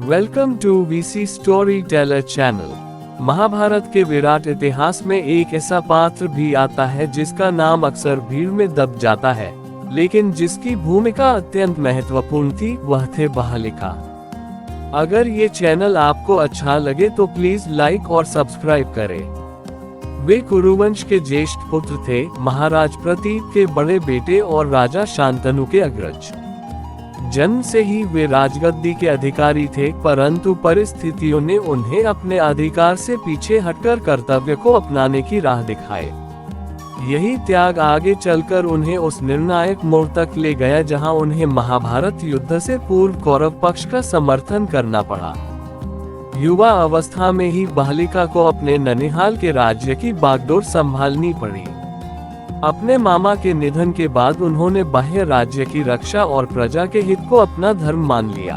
Welcome to VC story teller channel. Mahabharata के विराट इतिहास में एक ऐसा पात्र भी आता है जिसका नाम अक्सर भीड़ में दब जाता है, लेकिन जिसकी भूमिका अत्यंत महत्वपूर्ण थी, वह थे बहलिका। अगर ये चैनल आपको अच्छा लगे तो प्लीज लाइक और सब्सक्राइब करें। वे कुरुवंश के ज्येष्ठ पुत्र थे, महाराज प्रतीप के बड़े बेटे और राजा शांतनु के अग्रज। जन्म से ही वे राजगद्दी के अधिकारी थे, परंतु परिस्थितियों ने उन्हें अपने अधिकार से पीछे हटकर कर्तव्य को अपनाने की राह दिखाए। यही त्याग आगे चलकर उन्हें उस निर्णायक मोड़ तक ले गया जहां उन्हें महाभारत युद्ध से पूर्व कौरव पक्ष का समर्थन करना पड़ा। युवा अवस्था में ही बहलिका को अपने ननिहाल के राज्य की बागडोर संभालनी पड़ी। अपने मामा के निधन के बाद उन्होंने बाह्य राज्य की रक्षा और प्रजा के हित को अपना धर्म मान लिया।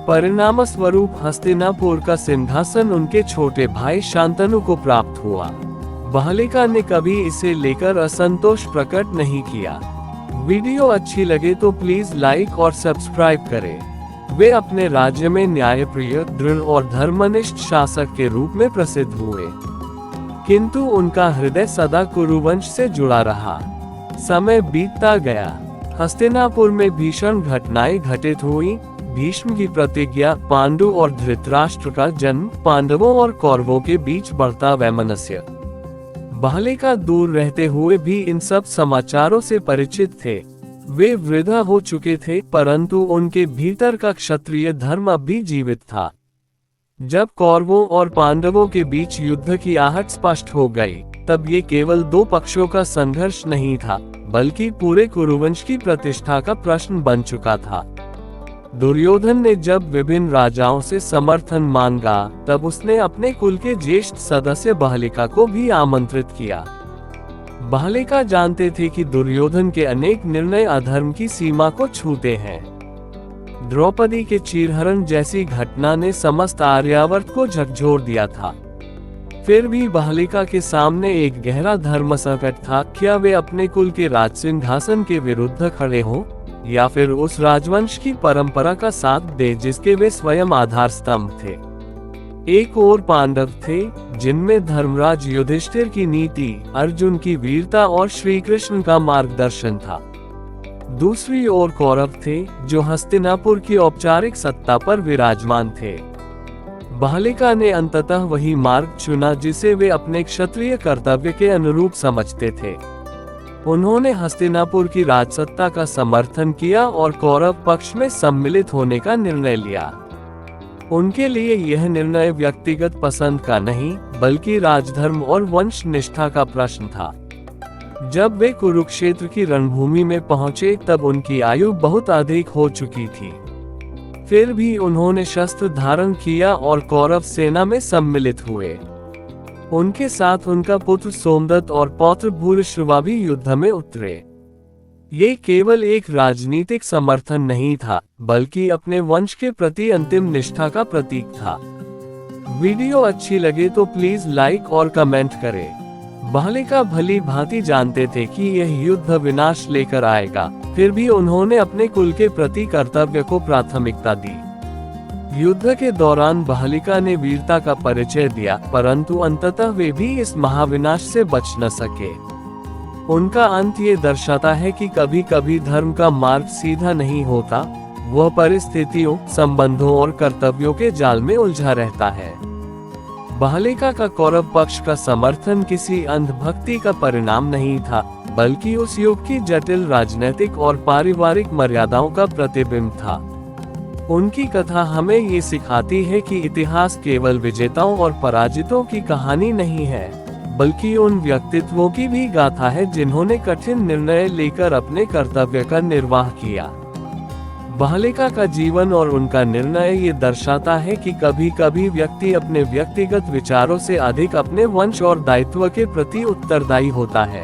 परिणाम स्वरूप हस्तिनापुर का सिंहासन उनके छोटे भाई शांतनु को प्राप्त हुआ। बहलिका ने कभी इसे लेकर असंतोष प्रकट नहीं किया। वीडियो अच्छी लगे तो प्लीज लाइक और सब्सक्राइब करें। वे अपने राज्य में न्यायप्रिय, दृढ़ और धर्मनिष्ठ शासक के रूप में प्रसिद्ध हुए, किंतु उनका हृदय सदा कुरुवंश से जुड़ा रहा। समय बीतता गया। हस्तिनापुर में भीषण घटनाएं घटित हुई। भीष्म की प्रतिज्ञा, पांडु और धृतराष्ट्र का जन्म, पांडवों और कौरवों के बीच बढ़ता वैमनस्य। बहलिका दूर रहते हुए भी इन सब समाचारों से परिचित थे। वे वृद्ध हो चुके थे, परंतु उनके भीतर का क्षत्रिय धर्म अब भी जीवित था। जब कौरवों और पांडवों के बीच युद्ध की आहट स्पष्ट हो गई, तब ये केवल दो पक्षों का संघर्ष नहीं था, बल्कि पूरे कुरुवंश की प्रतिष्ठा का प्रश्न बन चुका था। दुर्योधन ने जब विभिन्न राजाओं से समर्थन मांगा, तब उसने अपने कुल के ज्येष्ठ सदस्य बहलिका को भी आमंत्रित किया। बहलिका जानते थे कि दुर्योधन के अनेक निर्णय अधर्म की सीमा को छूते हैं। द्रौपदी के चीरहरण जैसी घटना ने समस्त आर्यावर्त को झकझोर दिया था। फिर भी बहलिका के सामने एक गहरा धर्म संकट था। क्या वे अपने कुल के राज सिंहासन के विरुद्ध खड़े हों, या फिर उस राजवंश की परंपरा का साथ दे जिसके वे स्वयं आधार स्तंभ थे। एक और पांडव थे, जिनमें धर्मराज युधिष्ठिर की नीति, अर्जुन की वीरता और श्री कृष्ण का मार्गदर्शन था। दूसरी ओर कौरव थे, जो हस्तिनापुर की औपचारिक सत्ता पर विराजमान थे। बहलिका ने अंततः वही मार्ग चुना जिसे वे अपने क्षत्रिय कर्तव्य के अनुरूप समझते थे। उन्होंने हस्तिनापुर की राजसत्ता का समर्थन किया और कौरव पक्ष में सम्मिलित होने का निर्णय लिया। उनके लिए यह निर्णय व्यक्तिगत पसंद का नहीं, बल्कि राजधर्म और वंश निष्ठा का प्रश्न था। जब वे कुरुक्षेत्र की रणभूमि में पहुंचे, तब उनकी आयु बहुत अधिक हो चुकी थी। फिर भी उन्होंने शस्त्र धारण किया और कौरव सेना में सम्मिलित हुए। उनके साथ उनका पुत्र सोमदत्त और पौत्र भूरिश्रवा भी युद्ध में उतरे। ये केवल एक राजनीतिक समर्थन नहीं था, बल्कि अपने वंश के प्रति अंतिम निष्ठा का प्रतीक था। वीडियो अच्छी लगे तो प्लीज लाइक और कमेंट करें। बहलिका भली भांति जानते थे कि यह युद्ध विनाश लेकर आएगा, फिर भी उन्होंने अपने कुल के प्रति कर्तव्य को प्राथमिकता दी। युद्ध के दौरान बहलिका ने वीरता का परिचय दिया, परंतु अंततः वे भी इस महाविनाश से बच न सके। उनका अंत ये दर्शाता है कि कभी कभी धर्म का मार्ग सीधा नहीं होता, वह परिस्थितियों, संबंधों और कर्तव्यों के जाल में उलझा रहता है। बहलिका का कौरव पक्ष का समर्थन किसी अंधभक्ति का परिणाम नहीं था, बल्कि उस युग की जटिल राजनीतिक और पारिवारिक मर्यादाओं का प्रतिबिंब था। उनकी कथा हमें ये सिखाती है कि इतिहास केवल विजेताओं और पराजितों की कहानी नहीं है, बल्कि उन व्यक्तित्वों की भी गाथा है जिन्होंने कठिन निर्णय लेकर अपने कर्तव्य का निर्वाह किया। बहलिका का जीवन और उनका निर्णय ये दर्शाता है कि कभी कभी व्यक्ति अपने व्यक्तिगत विचारों से अधिक अपने वंश और दायित्व के प्रति उत्तरदायी होता है।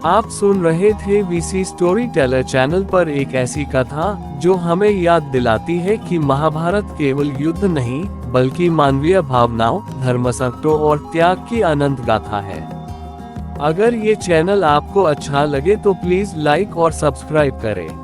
आप सुन रहे थे वीसी स्टोरी टेलर चैनल पर एक ऐसी कथा जो हमें याद दिलाती है कि महाभारत केवल युद्ध नहीं, बल्कि मानवीय भावनाओं, धर्म संकटों और त्याग की अनंत गाथा है। अगर ये चैनल आपको अच्छा लगे तो प्लीज लाइक और सब्सक्राइब करें।